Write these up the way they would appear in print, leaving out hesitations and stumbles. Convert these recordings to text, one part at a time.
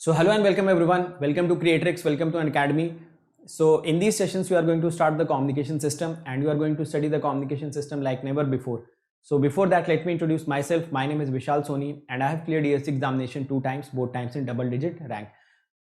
So hello and welcome everyone. Welcome to Creatrix. Welcome to Unacademy. So in these sessions, we are going to start the communication system and you are going to study the communication system like never before. So before that, let me introduce myself. My name is Vishal Soni and I have cleared ESC examination 2 times, both times in double digit rank.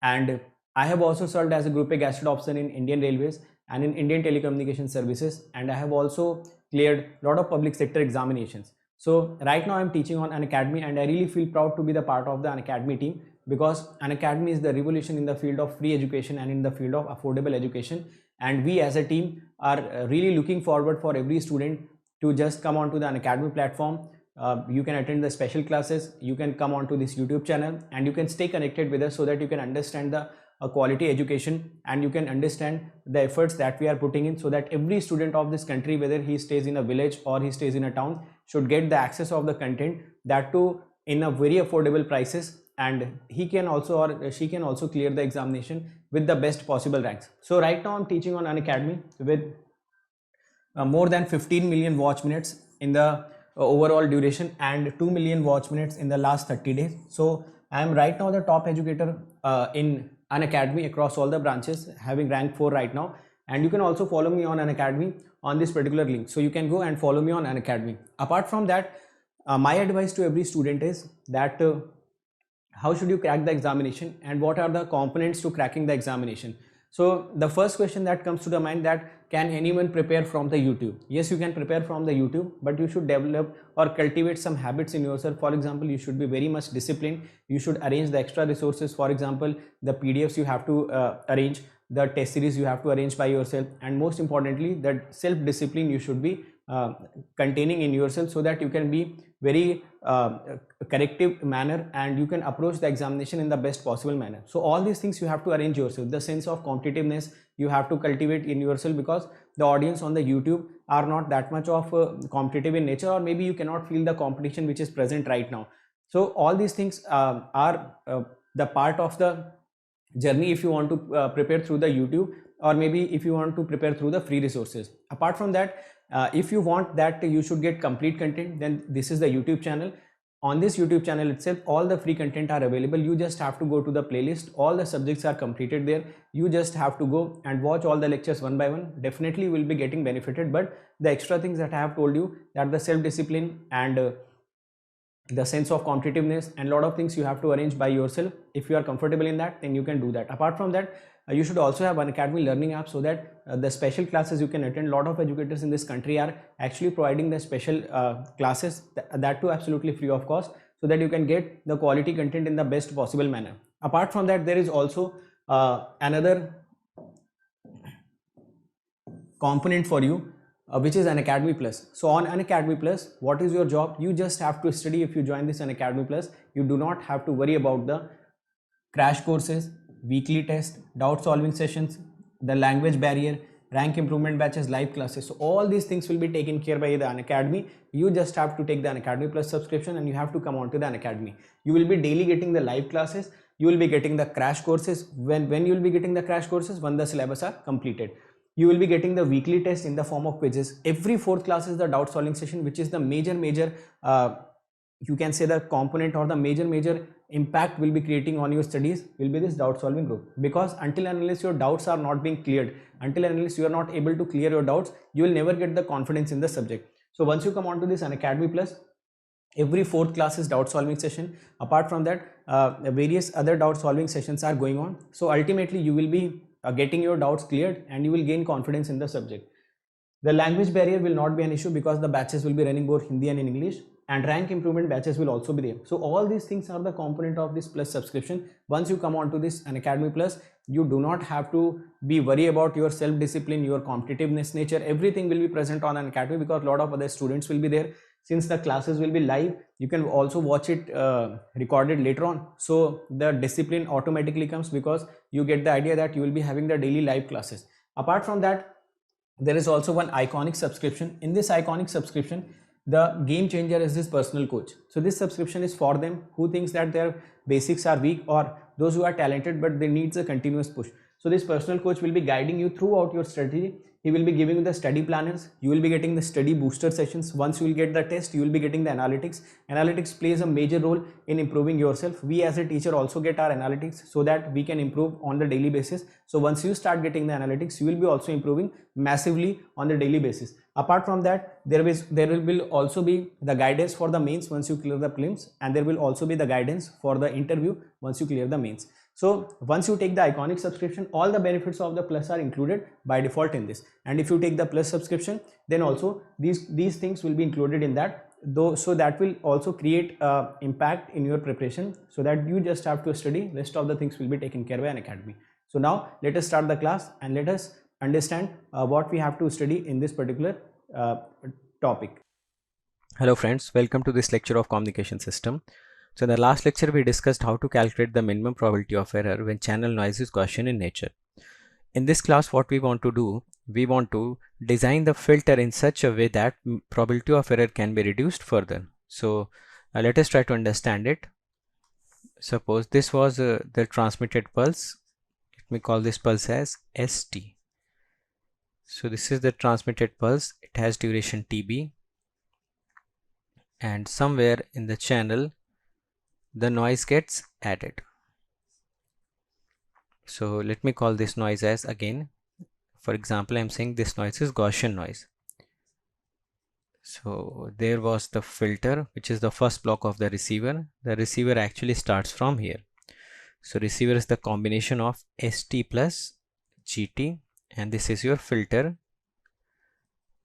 And I have also served as a Group A Gazette officer in Indian Railways and in Indian Telecommunication Services. And I have also cleared a lot of public sector examinations. So right now I'm teaching on Unacademy and I really feel proud to be the part of the Unacademy team, because Unacademy is the revolution in the field of free education and in the field of affordable education, and we as a team are really looking forward for every student to just come onto the Unacademy platform. You can attend the special classes, you can come onto this YouTube channel and you can stay connected with us so that you can understand the quality education and you can understand the efforts that we are putting in, so that every student of this country, whether he stays in a village or he stays in a town, should get the access of the content, that too in a very affordable prices, and he can also or she can also clear the examination with the best possible ranks. So right now I'm teaching on Unacademy with more than 15 million watch minutes in the overall duration and 2 million watch minutes in the last 30 days. So I am right now the top educator in Unacademy across all the branches, having rank 4 right now. And you can also follow me on Unacademy on this particular link. So you can go and follow me on Unacademy. Apart from that, my advice to every student is that how should you crack the examination and what are the components to cracking the examination. So the first question that comes to the mind, that can anyone prepare from the YouTube? Yes, you can prepare from the YouTube, but you should develop or cultivate some habits in yourself. For example, you should be very much disciplined. You should arrange the extra resources. For example, the PDFs you have to arrange, the test series you have to arrange by yourself, and most importantly, that self-discipline you should be containing in yourself, so that you can be very corrective manner and you can approach the examination in the best possible manner. So all these things you have to arrange yourself. The sense of competitiveness you have to cultivate in yourself, because the audience on the YouTube are not that much of competitive in nature, or maybe you cannot feel the competition which is present right now. So all these things are the part of the journey if you want to prepare through the YouTube, or maybe if you want to prepare through the free resources. Apart from that, if you want that you should get complete content, then this is the YouTube channel. On this YouTube channel itself, all the free content are available. You just have to go to the playlist. All the subjects are completed there. You just have to go and watch all the lectures one by one. Definitely will be getting benefited. But the extra things that I have told you, that the self-discipline and the sense of competitiveness and a lot of things you have to arrange by yourself. If you are comfortable in that, then you can do that. Apart from that, you should also have Unacademy learning app, so that the special classes you can attend. A lot of educators in this country are actually providing the special classes, that too absolutely free of cost, so that you can get the quality content in the best possible manner. Apart from that, there is also another component for you, which is Unacademy Plus. So on Unacademy Plus, what is your job? You just have to study. If you join this Unacademy Plus, you do not have to worry about the crash courses, weekly test, doubt solving sessions, the language barrier, rank improvement batches, live classes. So all these things will be taken care by the Unacademy. You just have to take the Unacademy Plus subscription and you have to come on to the Unacademy. You will be daily getting the live classes. You will be getting the crash courses. When you will be getting the crash courses? When the syllabus are completed. You will be getting the weekly test in the form of quizzes. Every fourth class is the doubt solving session, which is the major you can say the component or the major impact will be creating on your studies will be this doubt solving group. Because until and unless your doubts are not being cleared, until and unless you are not able to clear your doubts, you will never get the confidence in the subject. So once you come on to this Unacademy Plus, every fourth class is doubt solving session. Apart from that, various other doubt solving sessions are going on. So ultimately you will be getting your doubts cleared and you will gain confidence in the subject. The language barrier will not be an issue, because the batches will be running both Hindi and in English, and rank improvement batches will also be there. So all these things are the component of this Plus subscription. Once you come on to this Unacademy Plus, you do not have to be worried about your self-discipline, your competitiveness nature. Everything will be present on Unacademy, because a lot of other students will be there. Since the classes will be live, you can also watch it recorded later on. So the discipline automatically comes, because you get the idea that you will be having the daily live classes. Apart from that, there is also one iconic subscription. In this iconic subscription, the game changer is this personal coach. So this subscription is for them who thinks that their basics are weak, or those who are talented but they needs a continuous push. So this personal coach will be guiding you throughout your study. He will be giving you the study planners. You will be getting the study booster sessions. Once you will get the test, you will be getting the analytics. Analytics plays a major role in improving yourself. We as a teacher also get our analytics so that we can improve on the daily basis. So once you start getting the analytics, you will be also improving massively on the daily basis. Apart from that, there will also be the guidance for the mains once you clear the prelims, and there will also be the guidance for the interview once you clear the mains. So once you take the Iconic subscription, all the benefits of the Plus are included by default in this. And if you take the Plus subscription, then also these things will be included in that, though, so that will also create impact in your preparation, so that you just have to study. Rest of the things will be taken care by Unacademy. So now let us start the class and let us understand what we have to study in this particular topic. Hello friends, welcome to this lecture of communication system. So in the last lecture we discussed how to calculate the minimum probability of error when channel noise is Gaussian in nature. In this class what we want to do, we want to design the filter in such a way that probability of error can be reduced further. So let us try to understand it. Suppose this was the transmitted pulse. Let me call this pulse as ST. So this is the transmitted pulse. It has duration TB, and somewhere in the channel the noise gets added. So let me call this noise as, again, for example, I'm saying this noise is Gaussian noise. So there was the filter, which is the first block of the receiver. The receiver actually starts from here. So receiver is the combination of ST plus GT, and this is your filter.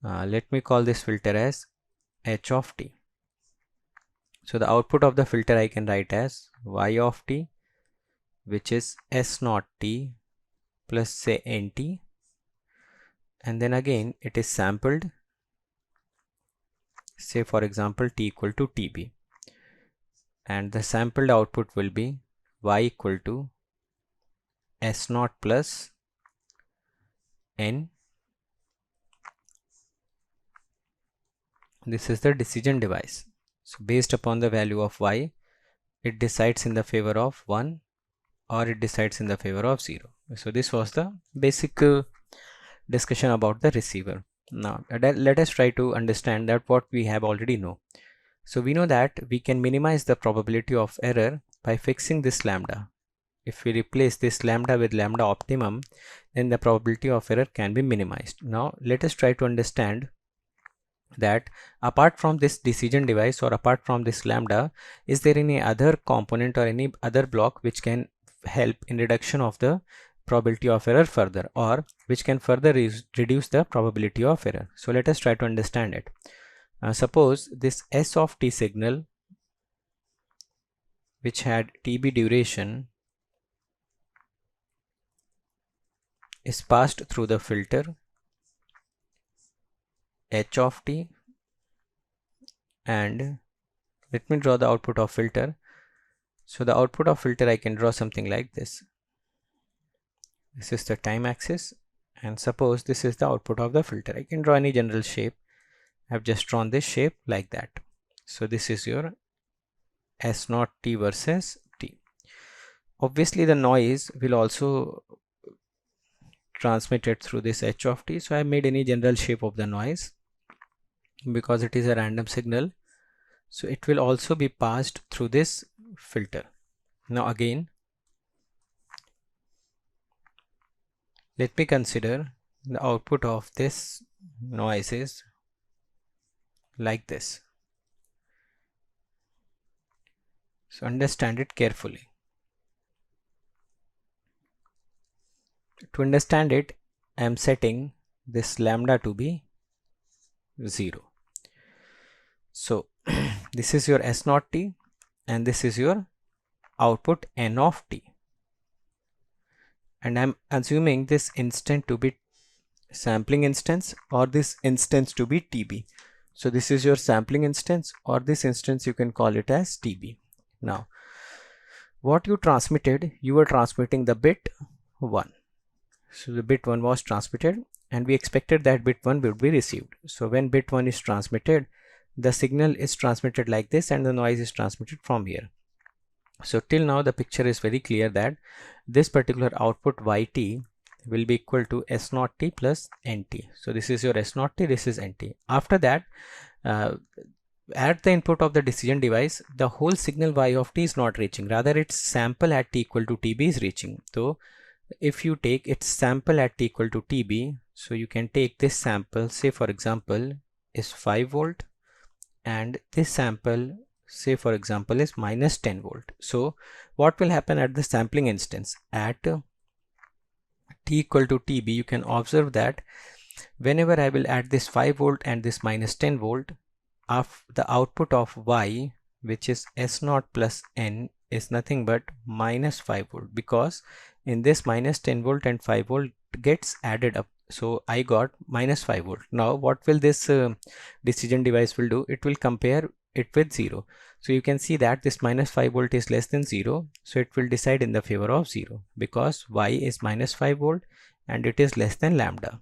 Let me call this filter as H of T. So the output of the filter I can write as Y of T, which is S naught T plus say NT, and then again it is sampled, say for example T equal to TB, and the sampled output will be Y equal to S naught plus N. This is the decision device. So based upon the value of Y, it decides in the favor of 1 or it decides in the favor of 0. So this was the basic discussion about the receiver. Now let us try to understand that what we have already know. So we know that we can minimize the probability of error by fixing this lambda. If we replace this lambda with lambda optimum, then the probability of error can be minimized. Now let us try to understand that apart from this decision device or apart from this lambda, is there any other component or any other block which can help in reduction of the probability of error further, or which can further reduce the probability of error? So let us try to understand it. Suppose this S of T signal, which had TB duration, is passed through the filter H of T, and let me draw the output of filter. So the output of filter I can draw something like this. This is the time axis, and suppose this is the output of the filter. I can draw any general shape. I've just drawn this shape like that. So this is your S naught T versus T. Obviously the noise will also transmit it through this H of T. So I made any general shape of the noise because it is a random signal. So it will also be passed through this filter. Now again, let me consider the output of this noise is like this. So understand it carefully. To understand it, I am setting this lambda to be 0. So this is your S naught T and this is your output N of T, and I'm assuming this instant to be sampling instance or this instance to be TB. So this is your sampling instance, or this instance you can call it as TB. Now what you transmitted, you were transmitting the bit 1. So the bit 1 was transmitted and we expected that bit 1 would be received. So when bit 1 is transmitted, the signal is transmitted like this and the noise is transmitted from here. So till now the picture is very clear that this particular output yt will be equal to s naught t plus nt. So this is your s naught t, this is nt. After that, at the input of the decision device, the whole signal y of t is not reaching, rather its sample at t equal to tb is reaching. So if you take its sample at t equal to tb, so you can take this sample, say for example is 5 volt, and this sample, say for example, is minus 10 volt. So what will happen at the sampling instance at t equal to tb? You can observe that whenever I will add this 5 volt and this minus 10 volt, of the output of y, which is s naught plus n, is nothing but minus 5 volt, because in this minus 10 volt and 5 volt gets added up. So I got minus 5 volt. Now what will this decision device will do? It will compare it with 0. So you can see that this minus 5 volt is less than 0. So it will decide in the favor of 0, because y is minus 5 volt and it is less than lambda.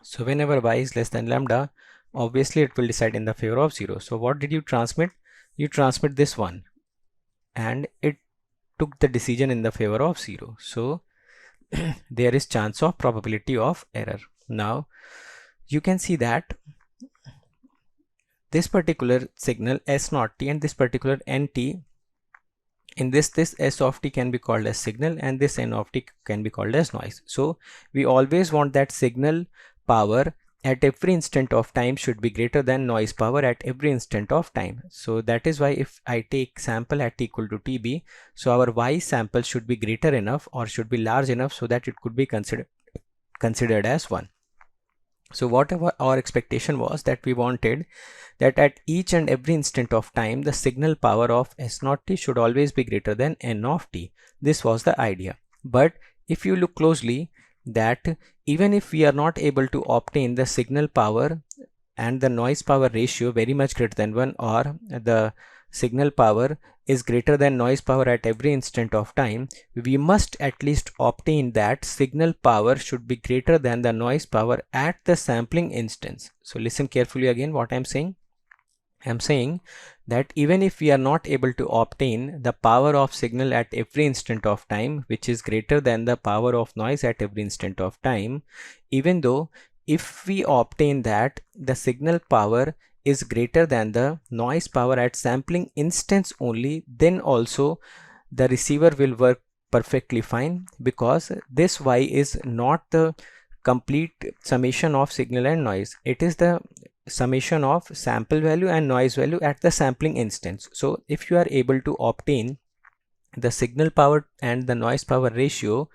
So whenever y is less than lambda, obviously it will decide in the favor of 0. So what did you transmit? You transmit this one, and it took the decision in the favor of 0. So there is chance of probability of error. Now you can see that this particular signal s naught t and this particular nt, in this s of t can be called as signal and this n of t can be called as noise. So we always want that signal power at every instant of time should be greater than noise power at every instant of time. So that is why if I take sample at t equal to tb, so our y sample should be greater enough or should be large enough so that it could be considered as 1. So whatever our expectation was, that we wanted that at each and every instant of time the signal power of s naught t should always be greater than n of t. This was the idea. But if you look closely, that even if we are not able to obtain the signal power and the noise power ratio very much greater than 1, or the signal power is greater than noise power at every instant of time, we must at least obtain that signal power should be greater than the noise power at the sampling instance. So listen carefully again what I'm saying. I'm saying that even if we are not able to obtain the power of signal at every instant of time, which is greater than the power of noise at every instant of time, even though if we obtain that the signal power is greater than the noise power at sampling instance only, then also the receiver will work perfectly fine, because this y is not the complete summation of signal and noise. It is the summation of sample value and noise value at the sampling instance. So if you are able to obtain the signal power and the noise power ratio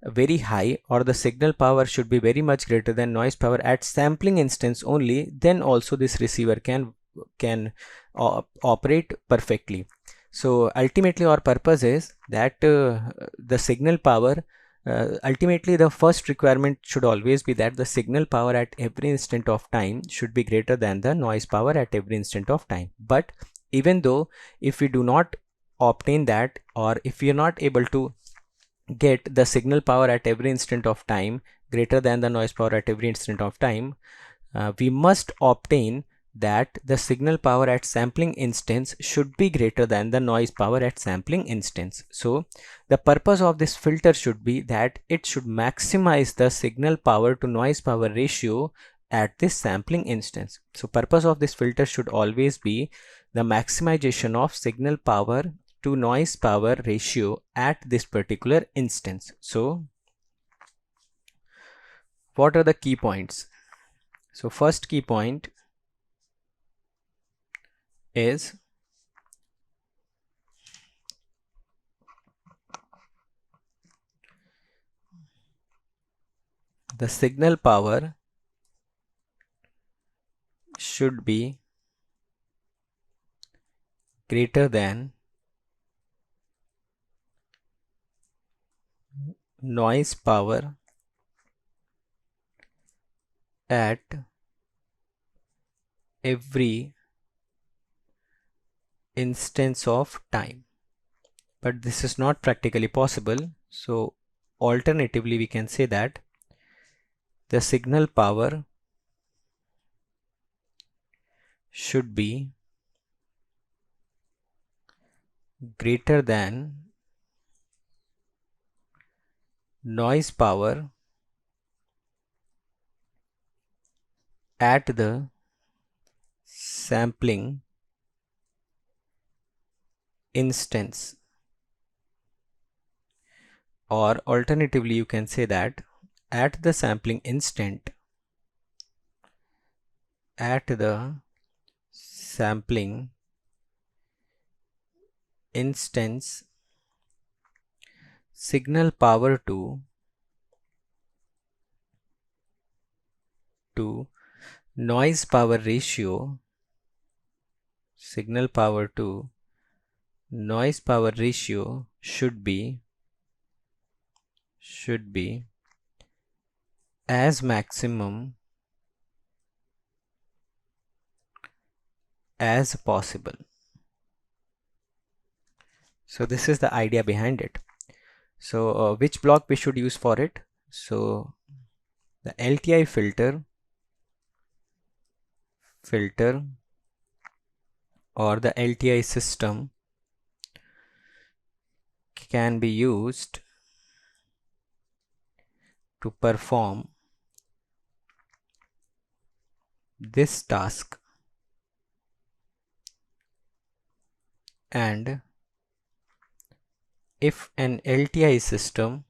very high, or the signal power should be very much greater than noise power at sampling instance only, then also this receiver can operate perfectly. So ultimately our purpose is that the signal power, ultimately the first requirement should always be that the signal power at every instant of time should be greater than the noise power at every instant of time. But even though if we do not obtain that, or if we are not able to get the signal power at every instant of time greater than the noise power at every instant of time, we must obtain that the signal power at sampling instance should be greater than the noise power at sampling instance. So the purpose of this filter should be that it should maximize the signal power to noise power ratio at this sampling instance. So purpose of this filter should always be the maximization of signal power to noise power ratio at this particular instance. So what are the key points? So first key point is the signal power should be greater than noise power at every instance of time. But this is not practically possible. So alternatively we can say that the signal power should be greater than noise power at the sampling instance, or alternatively you can say that at the sampling instant, at the sampling instance, signal power to noise power ratio, signal power to noise power ratio should be as maximum as possible. So this is the idea behind it. So which block we should use for it? So the LTI filter or the LTI system can be used to perform this task, and if an LTI system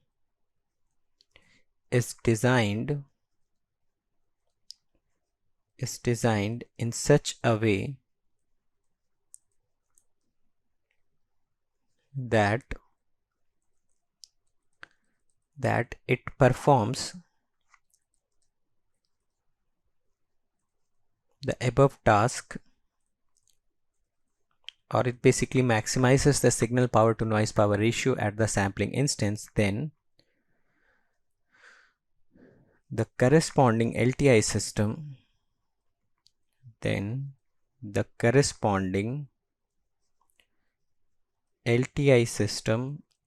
is designed in such a way that it performs the above task, or it basically maximizes the signal power to noise power ratio at the sampling instance, then the corresponding LTI system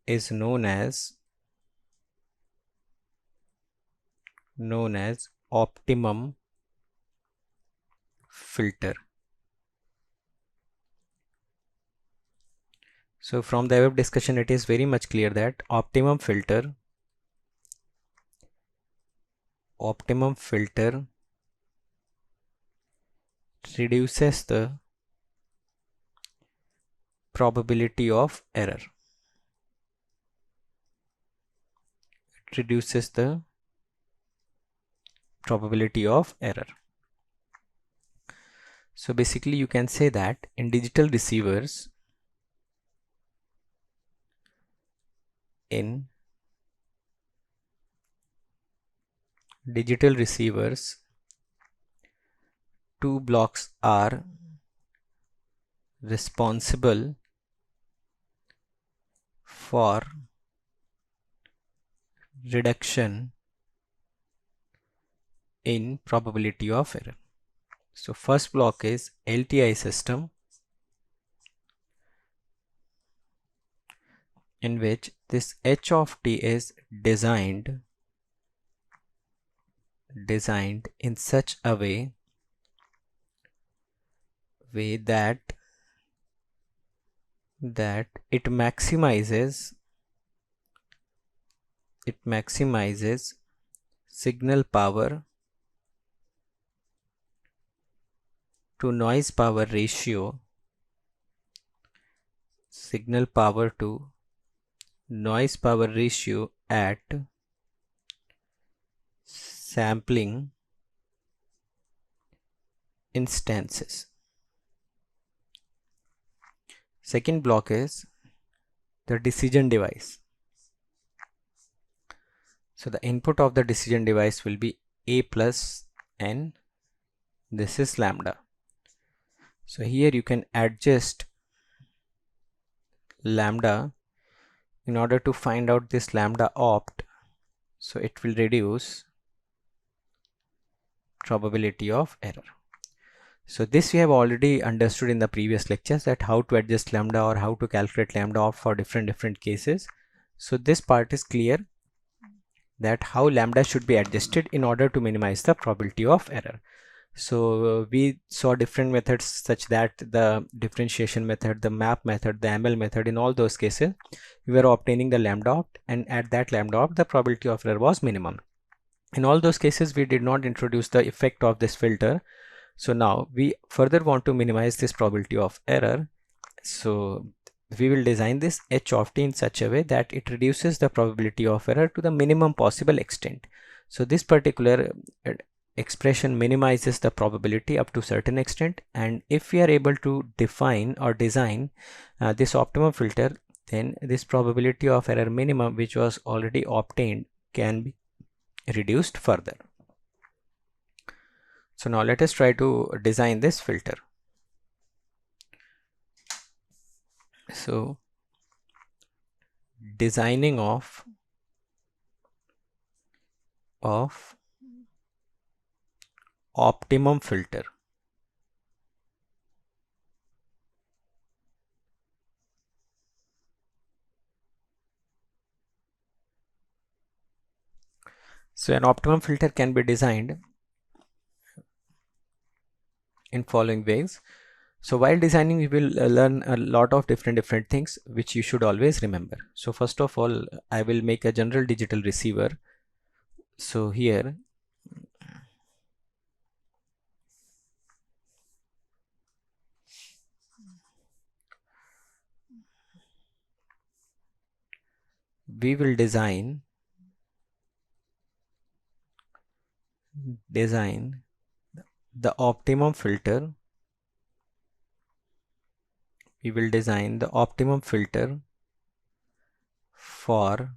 is known as optimum filter. So from the above discussion, it is very much clear that optimum filter reduces the probability of error. It reduces the probability of error. So basically you can say that in digital receivers, two blocks are responsible for reduction in probability of error. So first block is LTI system, in which this h of t is designed in such a way that it maximizes signal power to noise power ratio at sampling instances. Second block is the decision device. So the input of the decision device will be a plus n. This is lambda. So here you can adjust lambda in order to find out this lambda opt. So it will reduce probability of error. So this we have already understood in the previous lectures, that how to adjust lambda or how to calculate lambda opt for different cases. So this part is clear, that how lambda should be adjusted in order to minimize the probability of error. So we saw different methods such that the differentiation method, the map method, the ML method, in all those cases we were obtaining the lambda opt, and at that lambda opt the probability of error was minimum. In all those cases we did not introduce the effect of this filter. So now we further want to minimize this probability of error. So we will design this h of t in such a way that it reduces the probability of error to the minimum possible extent. So this particular expression minimizes the probability up to certain extent, and if we are able to define or design this optimum filter, then this probability of error minimum, which was already obtained, can be reduced further. So now let us try to design this filter. So designing of optimum filter. So an optimum filter can be designed in following ways. So while designing, we will learn a lot of different things which you should always remember. So first of all, I will make a general digital receiver. So here we will design the optimum filter. We will design the optimum filter for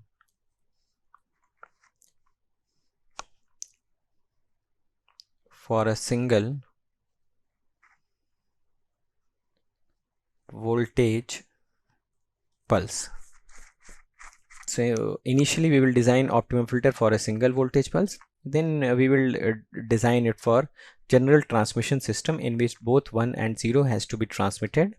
a single voltage pulse. So initially we will design optimum filter for a single voltage pulse, then we will design it for general transmission system in which both 1 and 0 has to be transmitted,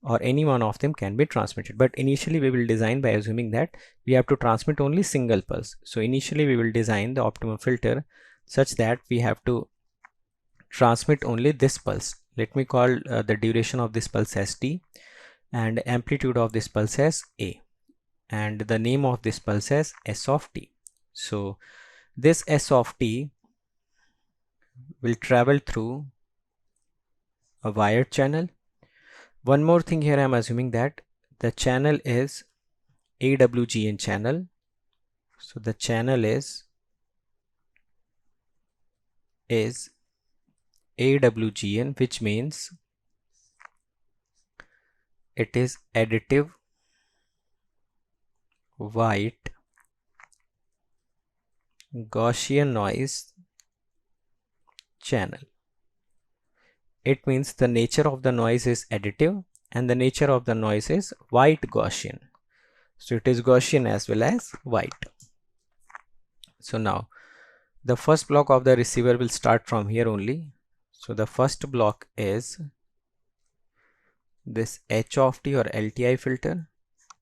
or any one of them can be transmitted. But initially we will design by assuming that we have to transmit only single pulse. So initially we will design the optimum filter such that we have to transmit only this pulse. Let me call the duration of this pulse as t, and amplitude of this pulse as a, and the name of this pulse as s of t. So this s of t will travel through a wired channel. One more thing here, I am assuming that the channel is AWGN channel. So the channel is AWGN, which means it is additive white Gaussian noise channel. It means the nature of the noise is additive and the nature of the noise is white Gaussian. So it is Gaussian as well as white. So now the first block of the receiver will start from here only. So the first block is this H of t or LTI filter.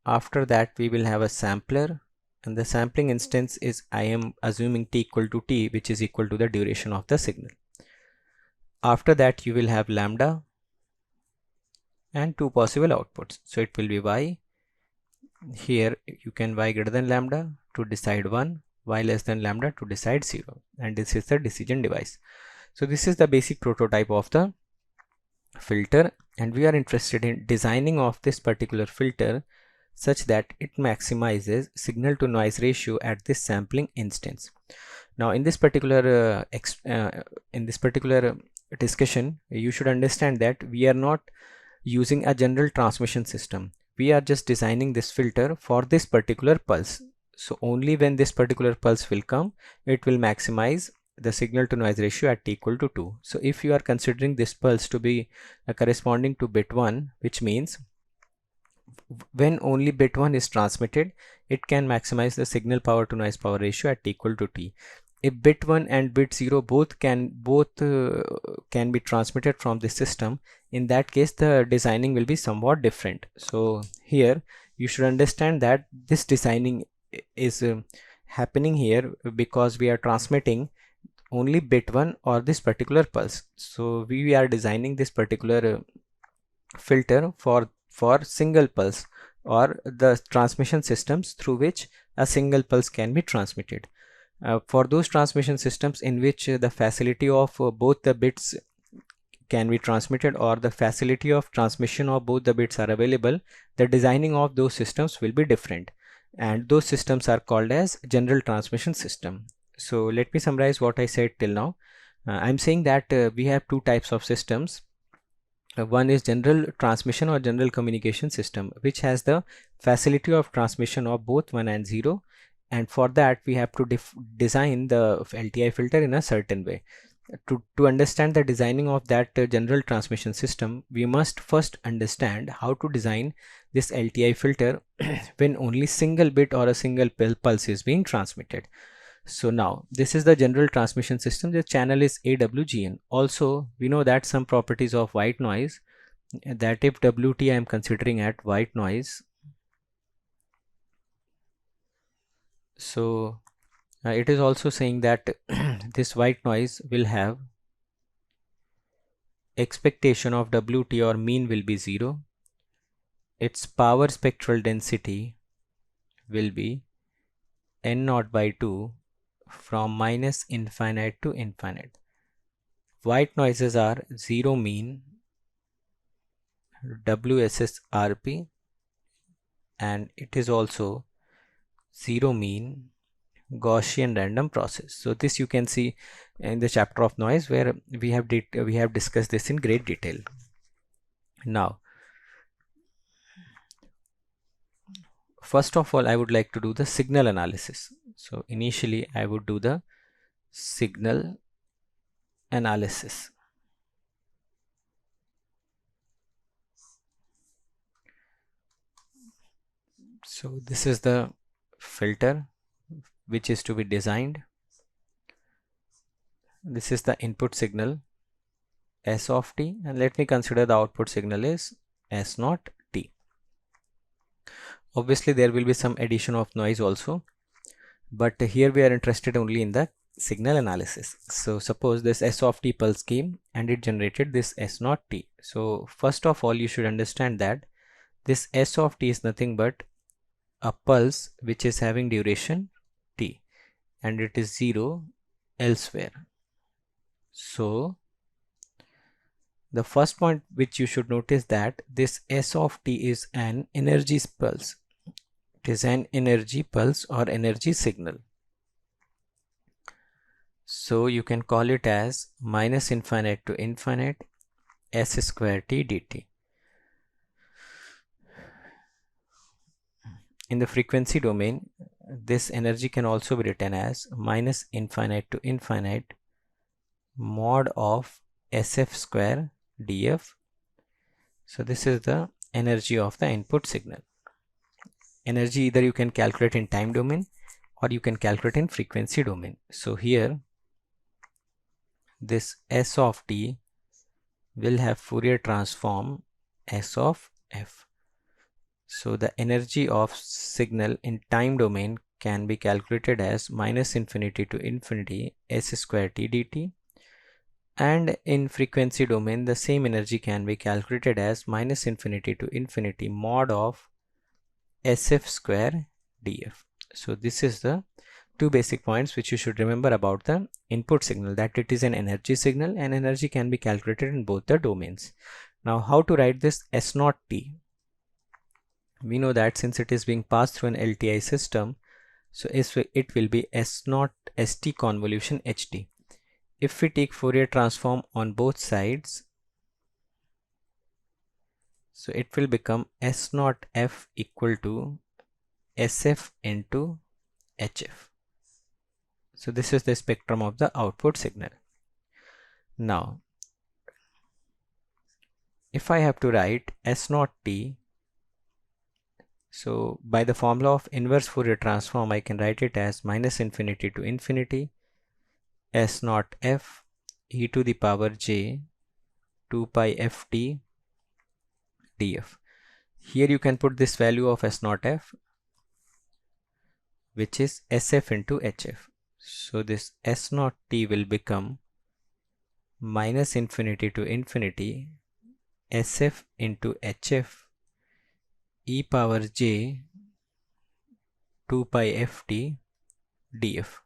After that we will have a sampler, and the sampling instance is, I am assuming t equal to t, which is equal to the duration of the signal. After that you will have lambda and two possible outputs. So it will be y. Here you can y greater than lambda to decide 1, y less than lambda to decide 0, and this is the decision device. So this is the basic prototype of the filter, and we are interested in designing of this particular filter such that it maximizes signal to noise ratio at this sampling instance. Now in this particular discussion, you should understand that we are not using a general transmission system. We are just designing this filter for this particular pulse. So only when this particular pulse will come, it will maximize the signal to noise ratio at t equal to 2. So if you are considering this pulse to be corresponding to bit 1, which means when only bit 1 is transmitted, it can maximize the signal power to noise power ratio at t equal to t. If bit 1 and bit 0 both can be transmitted from the system, in that case the designing will be somewhat different. So here you should understand that this designing is happening here because we are transmitting only bit 1 or this particular pulse. So we are designing this particular filter for single pulse or the transmission systems through which a single pulse can be transmitted. For those transmission systems in which the facility of both the bits can be transmitted or the facility of transmission of both the bits are available, the designing of those systems will be different, and those systems are called as general transmission system. So let me summarize what I said till now. I'm saying that we have two types of systems. One is general transmission or general communication system, which has the facility of transmission of both 1 and 0, and for that we have to design the LTI filter in a certain way. To understand the designing of that general transmission system, we must first understand how to design this LTI filter when only single bit or a single pulse is being transmitted. So now this is the general transmission system. The channel is AWGN. Also, we know that some properties of white noise, that if WT I am considering at white noise, so it is also saying that this white noise will have expectation of WT or mean will be 0. Its power spectral density will be N0 by 2 from minus infinite to infinite. White noises are 0 mean, WSSRP, and it is also 0 mean Gaussian random process. So this you can see in the chapter of noise, where we have discussed this in great detail. Now, first of all, I would like to do the signal analysis. So initially I would do the signal analysis. So this is the filter which is to be designed. This is the input signal S of t, and let me consider the output signal is S naught t. Obviously there will be some addition of noise also, but here we are interested only in the signal analysis. So suppose this S of t pulse came and it generated this S naught t. So first of all, you should understand that this S of t is nothing but a pulse which is having duration t, and it is 0 elsewhere. So the first point which you should notice, that this S of t is an energy pulse. It is an energy pulse or energy signal. So you can call it as minus infinite to infinite S square t dt. In the frequency domain, this energy can also be written as minus infinite to infinite mod of SF square df. So this is the energy of the input signal. Energy either you can calculate in time domain or you can calculate in frequency domain. So here this S of t will have Fourier transform S of f. So the energy of signal in time domain can be calculated as minus infinity to infinity S square t dt, and in frequency domain the same energy can be calculated as minus infinity to infinity mod of SF square df. So this is the two basic points which you should remember about the input signal, that it is an energy signal and energy can be calculated in both the domains. Now how to write this S naught t? We know that since it is being passed through an LTI system, so it will be S naught st convolution ht. If we take Fourier transform on both sides, so it will become S naught f equal to SF into HF. So this is the spectrum of the output signal. Now, if I have to write S naught t, so by the formula of inverse Fourier transform, I can write it as minus infinity to infinity S naught f e to the power j 2 pi ft df. Here you can put this value of S naught f, which is SF into HF. So this S naught t will become minus infinity to infinity SF into HF e power j 2 pi ft df.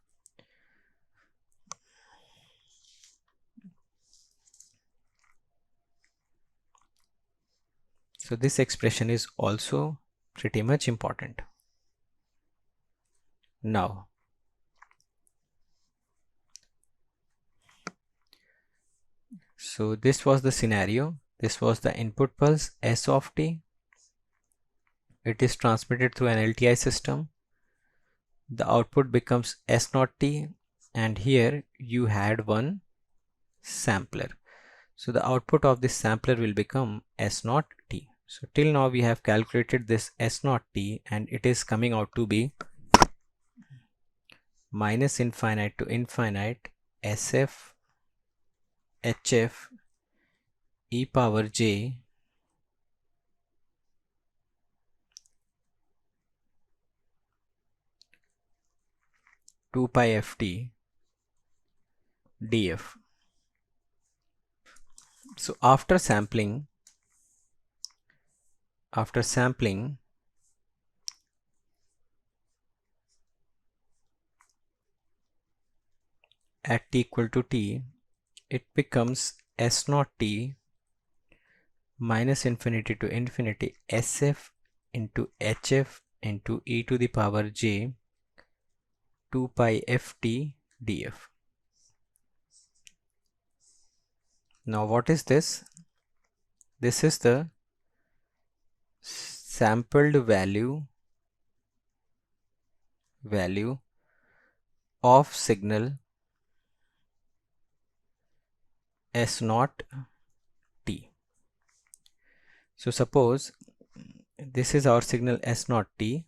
So this expression is also pretty much important. Now, so this was the scenario. This was the input pulse S of t. It is transmitted through an LTI system. The output becomes S naught t, and here you had one sampler. So the output of this sampler will become S naught t. So till now we have calculated this S naught t, and it is coming out to be minus infinite to infinite SF HF e power j 2 pi ft df. So after sampling at t equal to t, it becomes S naught t minus infinity to infinity SF into HF into e to the power j 2 pi ft df. Now what is this? This is the sampled value of signal S naught t. So suppose this is our signal S naught t.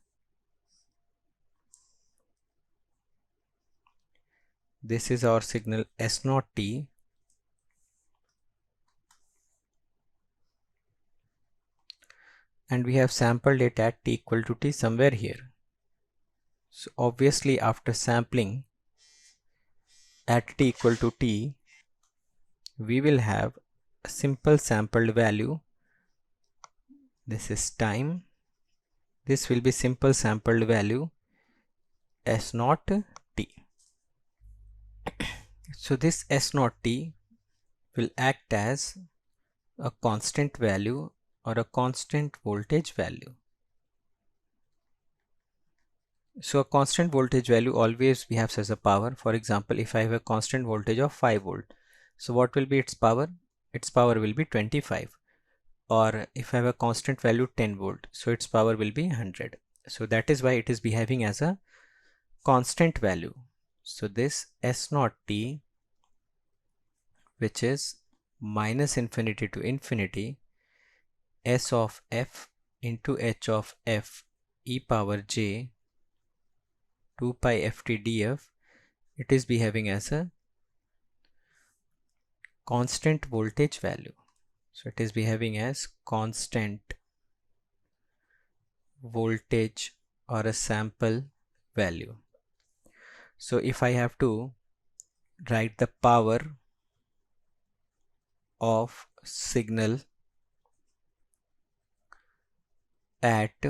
This is our signal S naught t. And we have sampled it at t equal to t somewhere here. So obviously after sampling at t equal to t, we will have a simple sampled value. This is time. This will be simple sampled value S naught t. So this S naught t will act as a constant value or a constant voltage value. So a constant voltage value always behaves as a power. For example, if I have a constant voltage of 5 volt, so what will be its power? Its power will be 25. Or if I have a constant value 10 volt, so its power will be 100. So that is why it is behaving as a constant value. So this S naught t, which is minus infinity to infinity S of f into h of f e power j 2 pi ft df, it is behaving as a constant voltage value. So it is behaving as constant voltage or a sample value. So if I have to write the power of signal at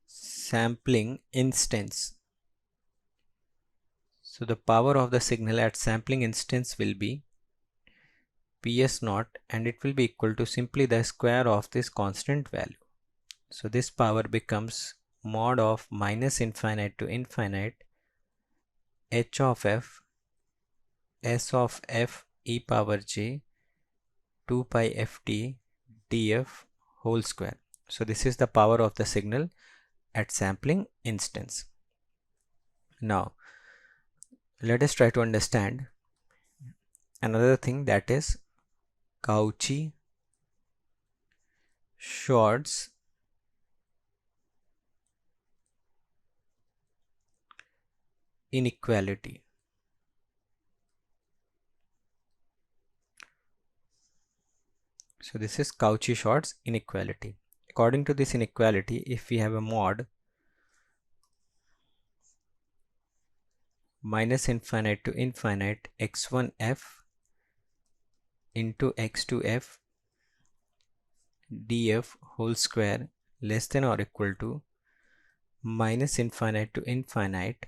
sampling instance, so the power of the signal at sampling instance will be Ps naught, and it will be equal to simply the square of this constant value. So this power becomes mod of minus infinite to infinite h of f s of f e power j 2 pi ft df whole square. So this is the power of the signal at sampling instance. Now let us try to understand another thing, that is Cauchy-Schwarz inequality. So this is Cauchy-Schwarz inequality. According to this inequality, if we have a mod minus infinite to infinite x1f into x2f df whole square less than or equal to minus infinite to infinite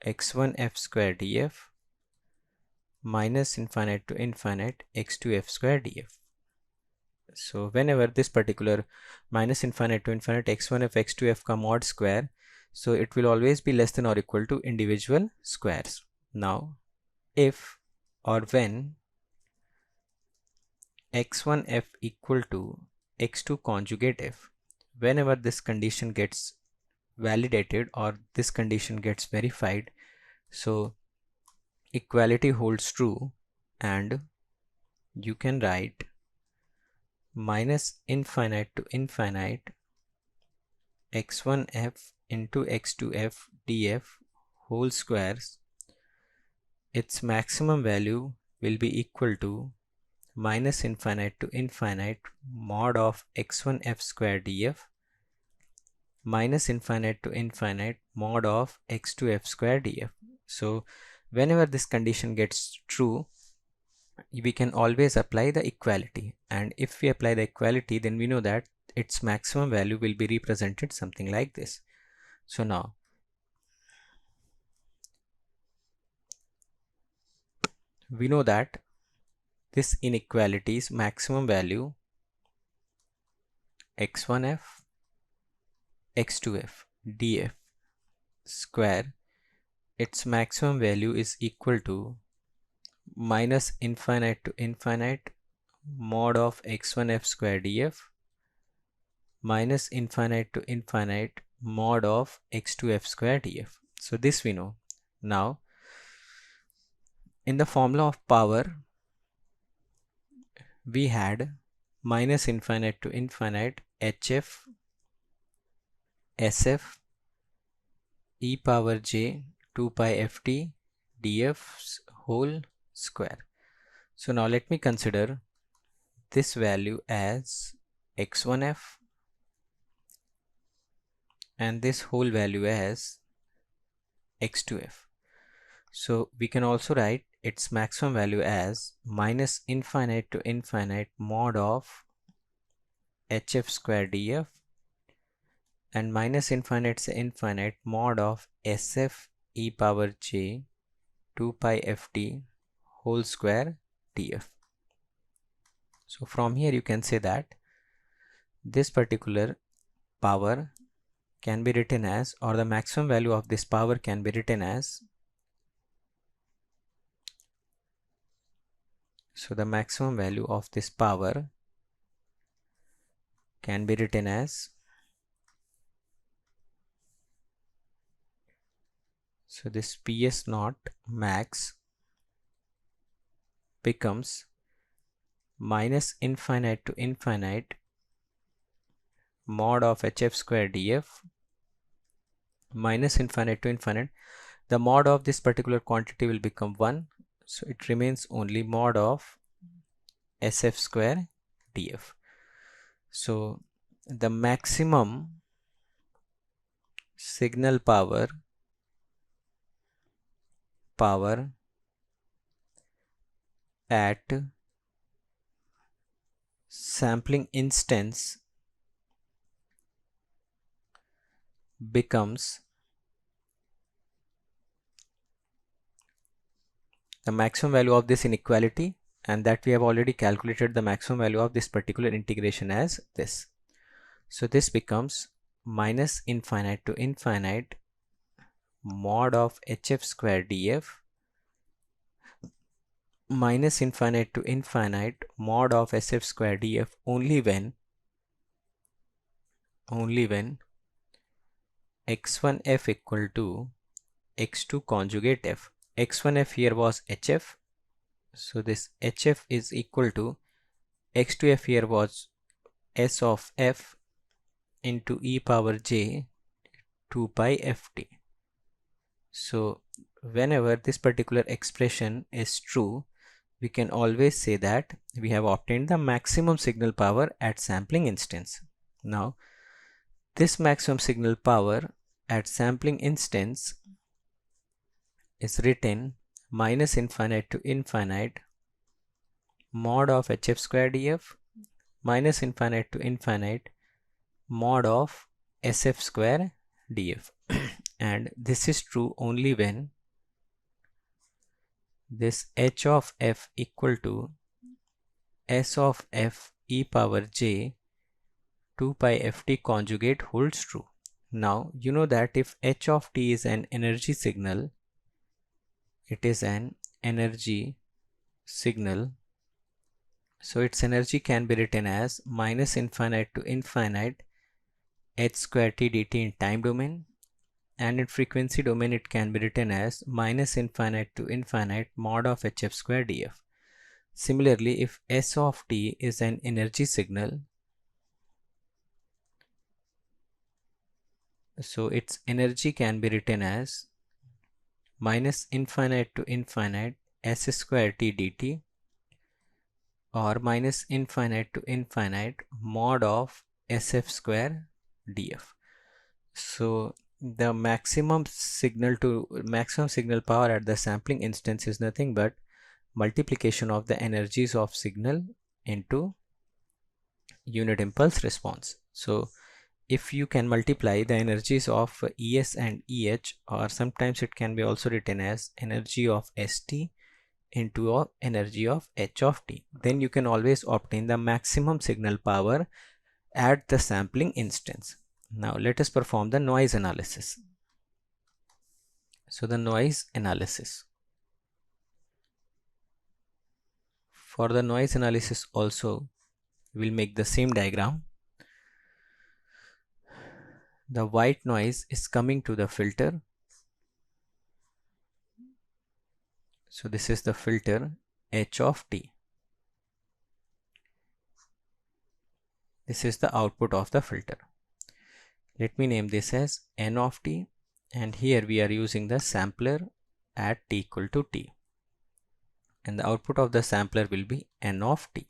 x1f square df minus infinite to infinite x2f square df. So whenever this particular minus infinite to infinite x1f x2f का mod square, so it will always be less than or equal to individual squares. Now if or when x1f equal to x2 conjugate f, whenever this condition gets validated or this condition gets verified, so equality holds true and you can write minus infinite to infinite x1f into x2f df whole squares, its maximum value will be equal to minus infinite to infinite mod of x1f square df minus infinite to infinite mod of x2f square df. So whenever this condition gets true, we can always apply the equality, and if we apply the equality, then we know that its maximum value will be represented something like this. So now we know that this inequality's maximum value x1f x2f df square, its maximum value is equal to minus infinite to infinite mod of x1f square df minus infinite to infinite mod of x2f square df. So this we know. Now in the formula of power, we had minus infinite to infinite hf sf e power j 2 pi ft df's whole square. So now let me consider this value as x1f and this whole value as x2f. So we can also write its maximum value as minus infinite to infinite mod of hf square df and minus infinite to infinite mod of sf e power j 2 pi ft whole square df. So from here you can say that this particular power can be written as, or the maximum value of this power can be written as, so the maximum value of this power can be written as, so this PS naught max becomes minus infinite to infinite mod of hf square df minus infinite to infinite, the mod of this particular quantity will become 1, so it remains only mod of sf square df. So the maximum signal power at sampling instance becomes the maximum value of this inequality, and that we have already calculated the maximum value of this particular integration as this. So this becomes minus infinite to infinite mod of hf square df minus infinite to infinite mod of sf square df only when x1f equal to x2 conjugate f. x1f here was hf, so this hf is equal to x2f here was s of f into e power j 2 pi ft. So whenever this particular expression is true, we can always say that we have obtained the maximum signal power at sampling instance. Now this maximum signal power at sampling instance is written minus infinite to infinite mod of hf square df minus infinite to infinite mod of sf square df. And this is true only when this h of f equal to s of f e power j 2 pi ft conjugate holds true. Now you know that if h of t is an energy signal, it is an energy signal, so its energy can be written as minus infinite to infinite h square t dt in time domain, and in frequency domain it can be written as minus infinite to infinite mod of hf square df. Similarly, if s of t is an energy signal, so its energy can be written as minus infinite to infinite s square t dt or minus infinite to infinite mod of sf square df. So the maximum signal power at the sampling instance is nothing but multiplication of the energies of signal into unit impulse response. So if you can multiply the energies of es and eh, or sometimes it can be also written as energy of st into energy of h of t, then you can always obtain the maximum signal power at the sampling instance. Now let us perform the noise analysis. So the noise analysis. For the noise analysis also, we'll make the same diagram. The white noise is coming to the filter. So this is the filter h of t. This is the output of the filter. Let me name this as n of t, and here we are using the sampler at t equal to t, and the output of the sampler will be n of t.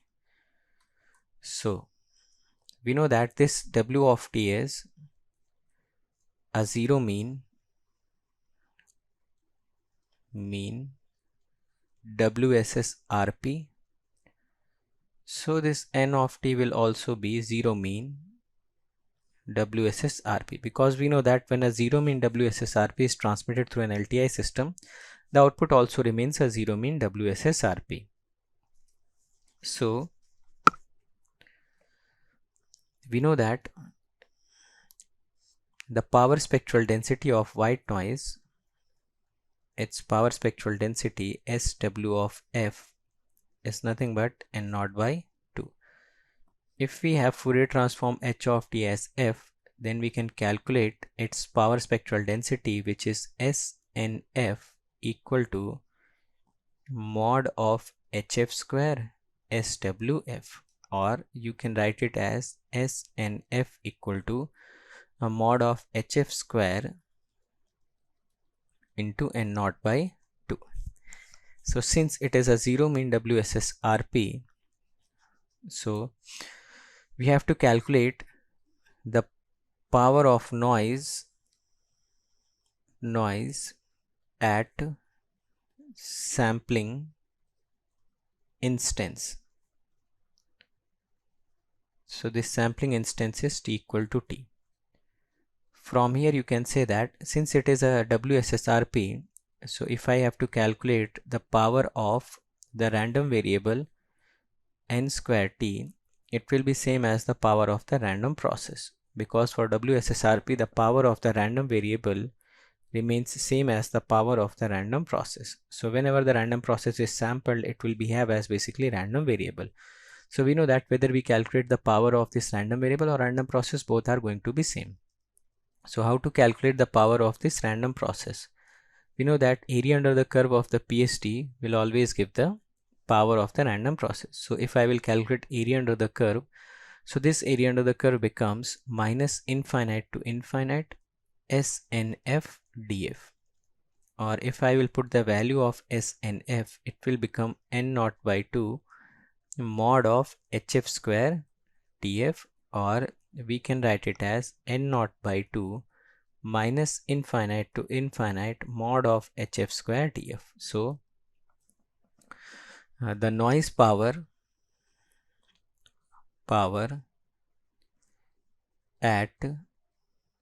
So we know that this w of t is a zero mean WSS RP. So this n of t will also be zero mean WSS RP, because we know that when a zero mean WSS RP is transmitted through an LTI system, the output also remains a zero mean WSS RP. So we know that the power spectral density of white noise, its power spectral density SW of f is nothing but n naught by 2. If we have Fourier transform h of t as f, then we can calculate its power spectral density, which is SNF equal to mod of hf square SWF, or you can write it as SNF equal to a mod of hf square into n naught by 2. So since it is a zero mean WSS RP, so we have to calculate the power of noise at sampling instance. So this sampling instance is t equal to t. From here you can say that since it is a WSSRP, so if I have to calculate the power of the random variable n square t, it will be same as the power of the random process, because for WSSRP the power of the random variable remains same as the power of the random process. So whenever the random process is sampled, it will behave as basically random variable. So we know that whether we calculate the power of this random variable or random process, both are going to be same. So how to calculate the power of this random process? We know that area under the curve of the PST will always give the power of the random process. So if I will calculate area under the curve, so this area under the curve becomes minus infinite to infinite SNF df, or if I will put the value of SNF, it will become n naught by 2 mod of hf square df, or we can write it as n naught by 2 minus infinite to infinite mod of hf square df. So the noise power at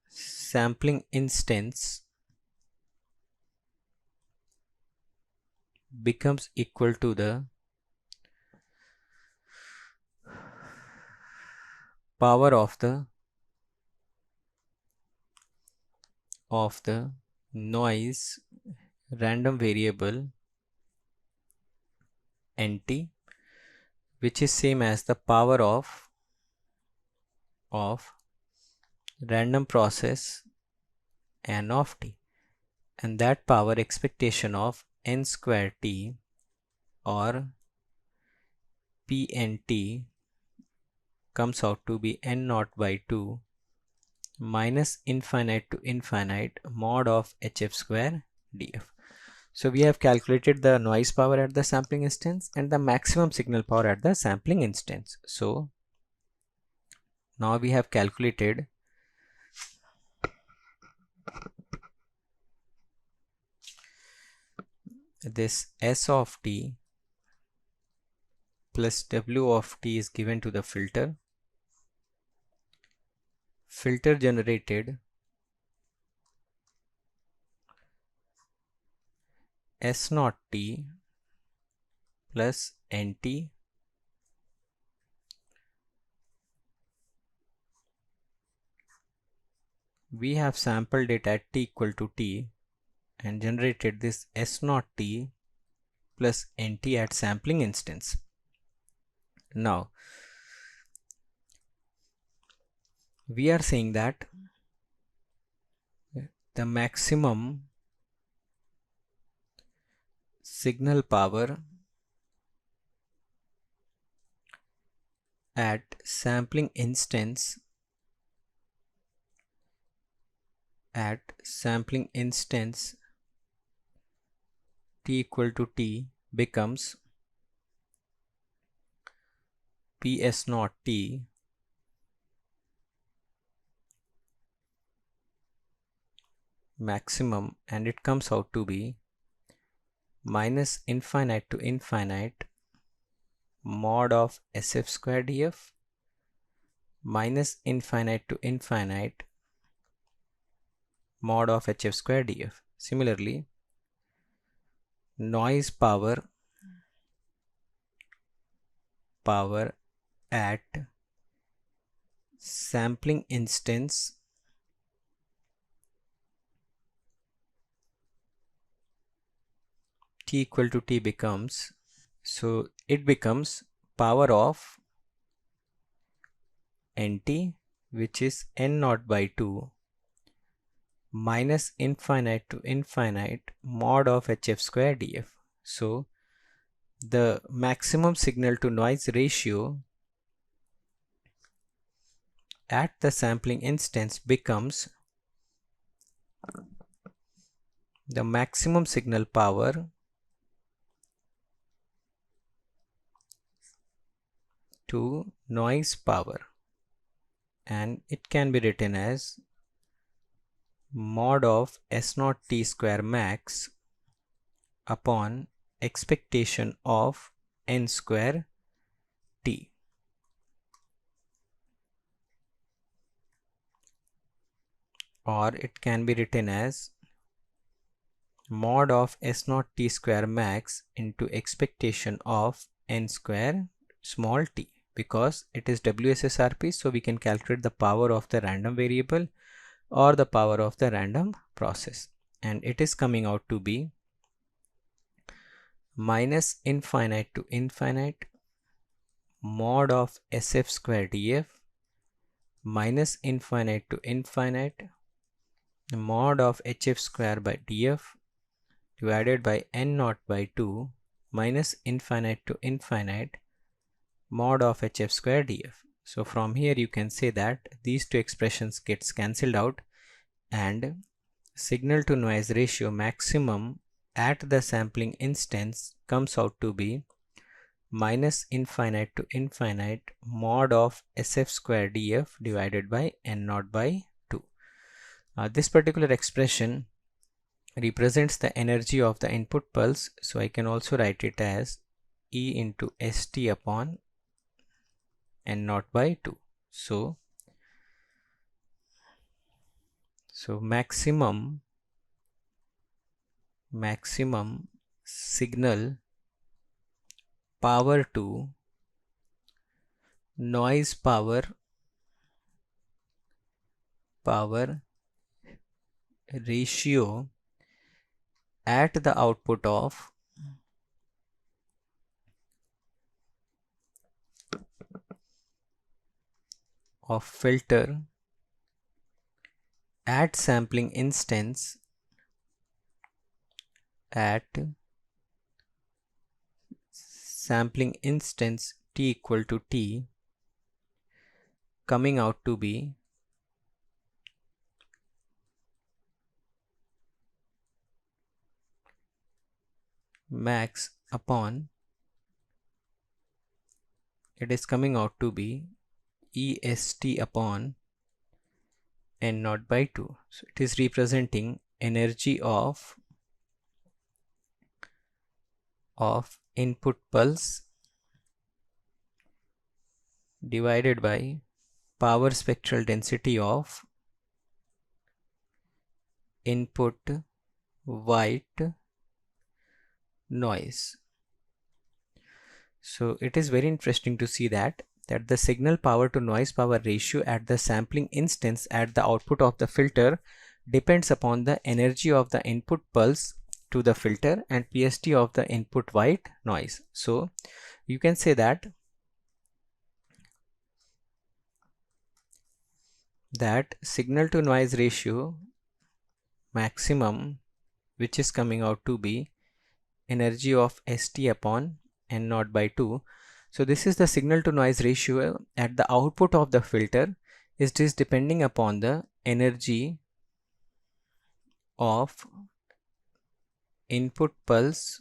sampling instance becomes equal to the power of the noise random variable nt, which is same as the power of random process n of t, and that power expectation of n square t or pnt comes out to be n naught by 2 minus infinite to infinite mod of hf square df. So we have calculated the noise power at the sampling instance and the maximum signal power at the sampling instance. So now we have calculated this S of t plus W of t is given to the filter. Filter generated S naught t plus nt we have sampled it at t equal to t and generated this S naught t plus nt at sampling instance. Now we are saying that the maximum signal power at sampling instance t equal to t becomes ps naught t maximum, and it comes out to be minus infinite to infinite mod of sf square df minus infinite to infinite mod of hf square df. Similarly, noise power at sampling instance t equal to t becomes, so it becomes power of nt, which is n naught by 2 minus infinite to infinite mod of hf square df. So the maximum signal to noise ratio at the sampling instance becomes the maximum signal power to noise power, and it can be written as mod of S naught t square max upon expectation of n square t. Or it can be written as mod of S naught t square max into expectation of n square small t, because it is WSSRP, so we can calculate the power of the random variable or the power of the random process, and it is coming out to be minus infinite to infinite mod of sf square df minus infinite to infinite mod of hf square by df divided by n naught by 2 minus infinite to infinite mod of hf square df. So from here you can say that these two expressions gets cancelled out, and signal to noise ratio maximum at the sampling instance comes out to be minus infinite to infinite mod of sf square df divided by n naught by 2. This particular expression represents the energy of the input pulse, so I can also write it as E into St upon N naught by 2. So maximum signal power to noise power ratio at the output of filter at sampling instance t equal to t, coming out to be max upon, it is coming out to be EST upon N naught by 2. So it is representing energy of input pulse divided by power spectral density of input white noise. So it is very interesting to see that the signal power to noise power ratio at the sampling instance at the output of the filter depends upon the energy of the input pulse to the filter and PST of the input white noise. So you can say that signal to noise ratio maximum, which is coming out to be energy of St upon N naught by 2. So this is the signal to noise ratio at the output of the filter. It is depending upon the energy of input pulse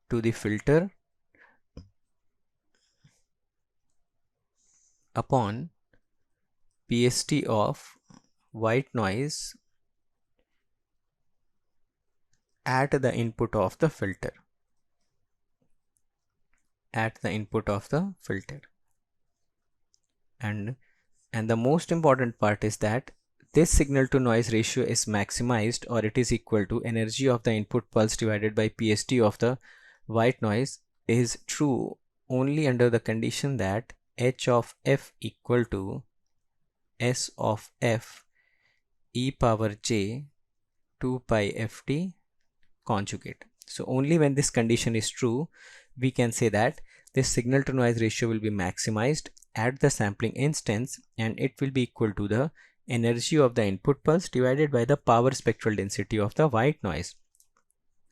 to the filter upon PST of white noise at the input of the filter. And the most important part is that this signal to noise ratio is maximized, or it is equal to energy of the input pulse divided by PST of the white noise, is true only under the condition that H of f equal to S of f e power j 2 pi ft conjugate. So only when this condition is true, we can say that this signal to noise ratio will be maximized at the sampling instance, and it will be equal to the energy of the input pulse divided by the power spectral density of the white noise.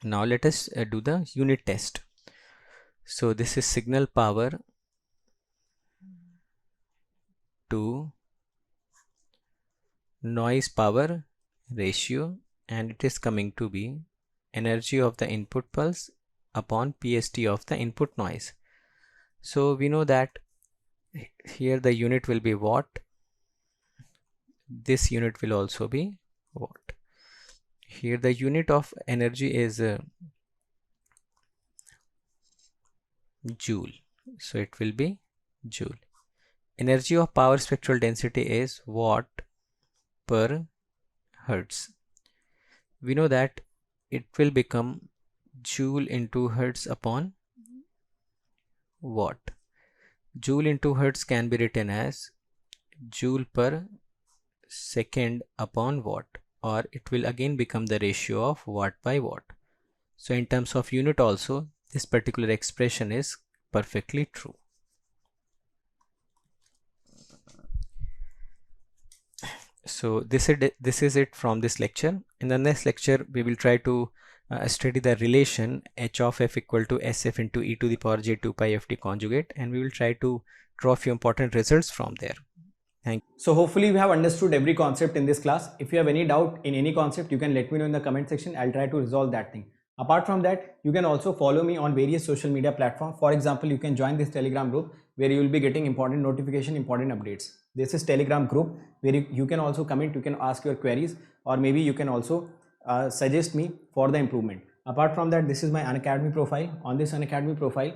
Now let us do the unit test. So this is signal power to noise power ratio, and it is coming to be energy of the input pulse upon PST of the input noise. So we know that here the unit will be watt, this unit will also be watt. Here the unit of energy is joule, so it will be joule. Energy of power spectral density is watt per hertz. We know that it will become joule into hertz upon watt. Joule into hertz can be written as joule per second upon watt, or it will again become the ratio of watt by watt. So in terms of unit also, this particular expression is perfectly true. So this is it from this lecture. In the next lecture, we will try to study the relation h of f equal to sf into e to the power j 2 pi ft conjugate, and we will try to draw a few important results from there. Thank you. So hopefully we have understood every concept in this class. If you have any doubt in any concept, you can let me know in the comment section. I'll try to resolve that thing. Apart from that, you can also follow me on various social media platforms. For example, you can join this Telegram group where you will be getting important notification, important updates. This is Telegram group where you can also comment, you can ask your queries, or maybe you can also suggest me for the improvement. Apart from that, this is my Unacademy profile. On this Unacademy profile,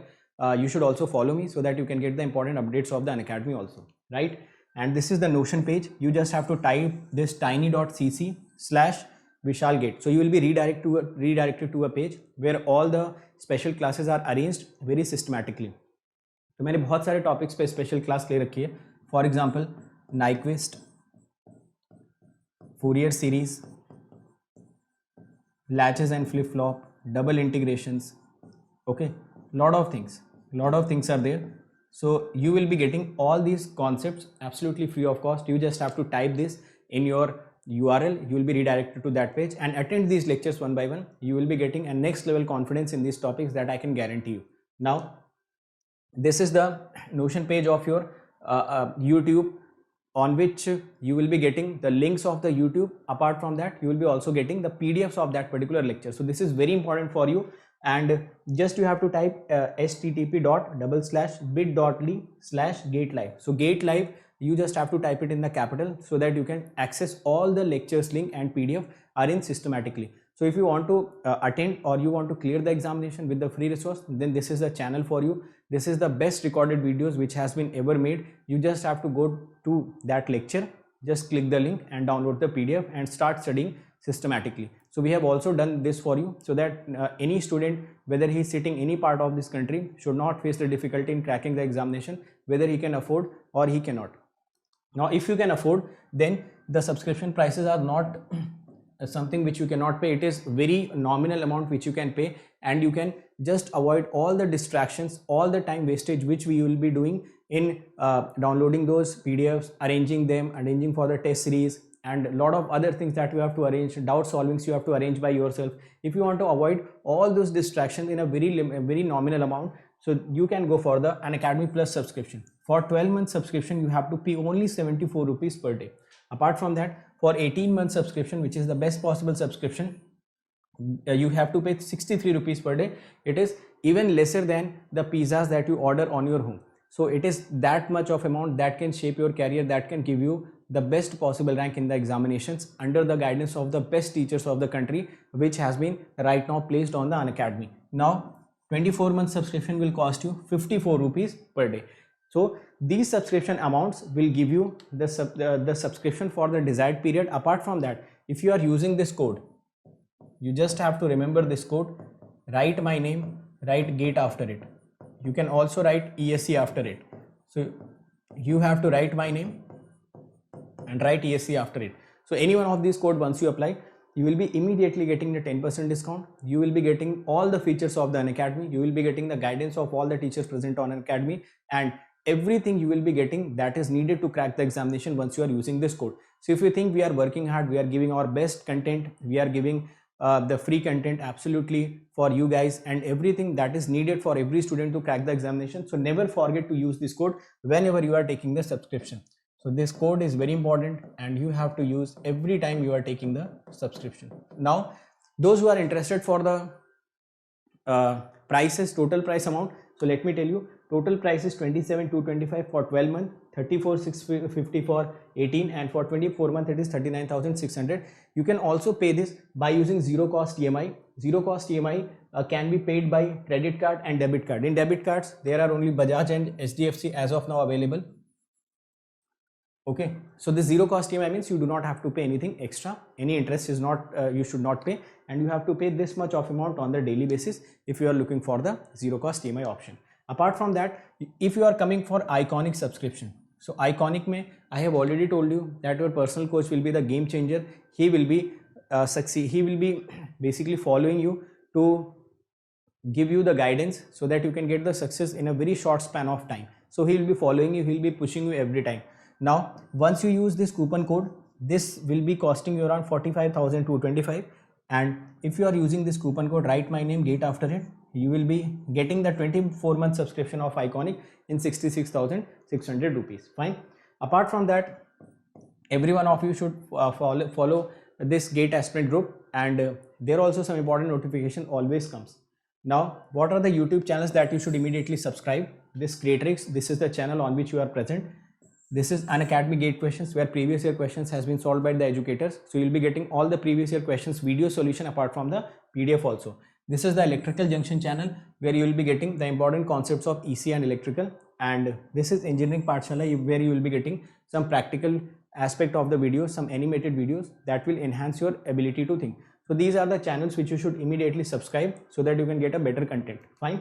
you should also follow me so that you can get the important updates of the Unacademy also, right? And this is the Notion page. You just have to type this tiny.cc/Vishalgate. So you will be redirected to a page where all the special classes are arranged very systematically. तो मैंने बहुत सारे topics पे special class ले रखी है. For example Nyquist, Fourier series, latches and flip flop, double integrations, okay, lot of things are there. So you will be getting all these concepts absolutely free of cost. You just have to type this in your URL, you will be redirected to that page and attend these lectures one by one. You will be getting a next level confidence in these topics that I can guarantee you. Now this is the Notion page of your YouTube, on which you will be getting the links of the YouTube. Apart from that, you will be also getting the PDFs of that particular lecture. So this is very important for you, and just you have to type http://bit.ly/gatelive. So gatelive, you just have to type it in the capital so that you can access all the lectures link and PDF arranged systematically. So if you want to attend or you want to clear the examination with the free resource, then this is the channel for you. This is the best recorded videos which has been ever made. You just have to go to that lecture, just click the link and download the PDF and start studying systematically. So we have also done this for you so that any student, whether he is sitting any part of this country, should not face the difficulty in cracking the examination, whether he can afford or he cannot. Now if you can afford, then the subscription prices are not something which you cannot pay. It is very nominal amount which you can pay, and you can just avoid all the distractions, all the time wastage which we will be doing in downloading those PDFs, arranging them, arranging for the test series, and a lot of other things that you have to arrange, doubt solvings you have to arrange by yourself. If you want to avoid all those distractions in a very nominal amount, so you can go for the Unacademy Plus subscription. For 12-month subscription, you have to pay only 74 rupees per day. Apart from that, for 18-month subscription, which is the best possible subscription, you have to pay 63 rupees per day. It is even lesser than the pizzas that you order on your home. So it is that much of amount that can shape your career, that can give you the best possible rank in the examinations under the guidance of the best teachers of the country, which has been right now placed on the Unacademy. Now 24-month subscription will cost you 54 rupees per day. So these subscription amounts will give you the subscription for the desired period. Apart from that, if you are using this code, you just have to remember this code, write my name, write GATE after it. You can also write ESC after it. So you have to write my name and write ESC after it. So any one of these code, once you apply, you will be immediately getting the 10% discount. You will be getting all the features of the Unacademy. You will be getting the guidance of all the teachers present on Unacademy, and everything you will be getting that is needed to crack the examination once you are using this code. So if you think we are working hard, we are giving our best content, we are giving the free content absolutely for you guys, and everything that is needed for every student to crack the examination. So never forget to use this code whenever you are taking the subscription. So this code is very important and you have to use every time you are taking the subscription. Now those who are interested for the prices, total price amount, so let me tell you, total price is 27,225 for 12 months, 34,650 for 18, and for 24 months it is 39,600. You can also pay this by using zero cost EMI. Zero cost EMI can be paid by credit card and debit card. In debit cards, there are only Bajaj and HDFC as of now available. Okay, so this zero cost EMI means you do not have to pay anything extra. Any interest is not, you should not pay, and you have to pay this much of amount on the daily basis if you are looking for the zero cost EMI option. Apart from that, if you are coming for Iconic subscription, so Iconic mein, I have already told you that your personal coach will be the game changer. He will be he will be basically following you to give you the guidance so that you can get the success in a very short span of time. So he will be following you, he will be pushing you every time. Now once you use this coupon code, this will be costing you around 45,225, and if you are using this coupon code, write my name, GATE after it, you will be getting the 24-month subscription of Iconic in 66,600 rupees. Fine. Apart from that, every one of you should follow this GATE aspirant group, and there also some important notification always comes. Now what are the YouTube channels that you should immediately subscribe? This Creatrix, this is the channel on which you are present. This is an Academy Gate questions where previous year questions has been solved by the educators. So you'll be getting all the previous year questions video solution apart from the PDF also. This is the electrical junction channel where you will be getting the important concepts of EC and electrical. And this is engineering Pathshala where you will be getting some practical aspect of the videos, some animated videos that will enhance your ability to think. So these are the channels which you should immediately subscribe so that you can get a better content. Fine.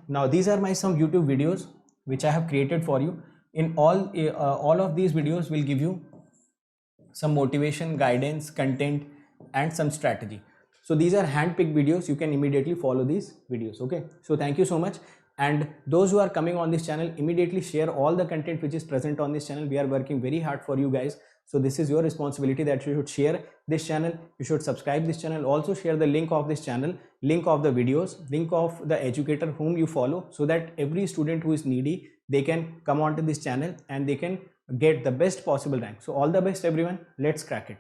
Now these are my some YouTube videos which I have created for you. In all of these videos will give you some motivation, guidance, content and some strategy. So these are hand-picked videos. You can immediately follow these videos. Okay, so thank you so much. And those who are coming on this channel, immediately share all the content which is present on this channel. We are working very hard for you guys. So this is your responsibility that you should share this channel. You should subscribe this channel. Also share the link of this channel, link of the videos, link of the educator whom you follow, so that every student who is needy, they can come onto this channel and they can get the best possible rank. So all the best everyone. Let's crack it.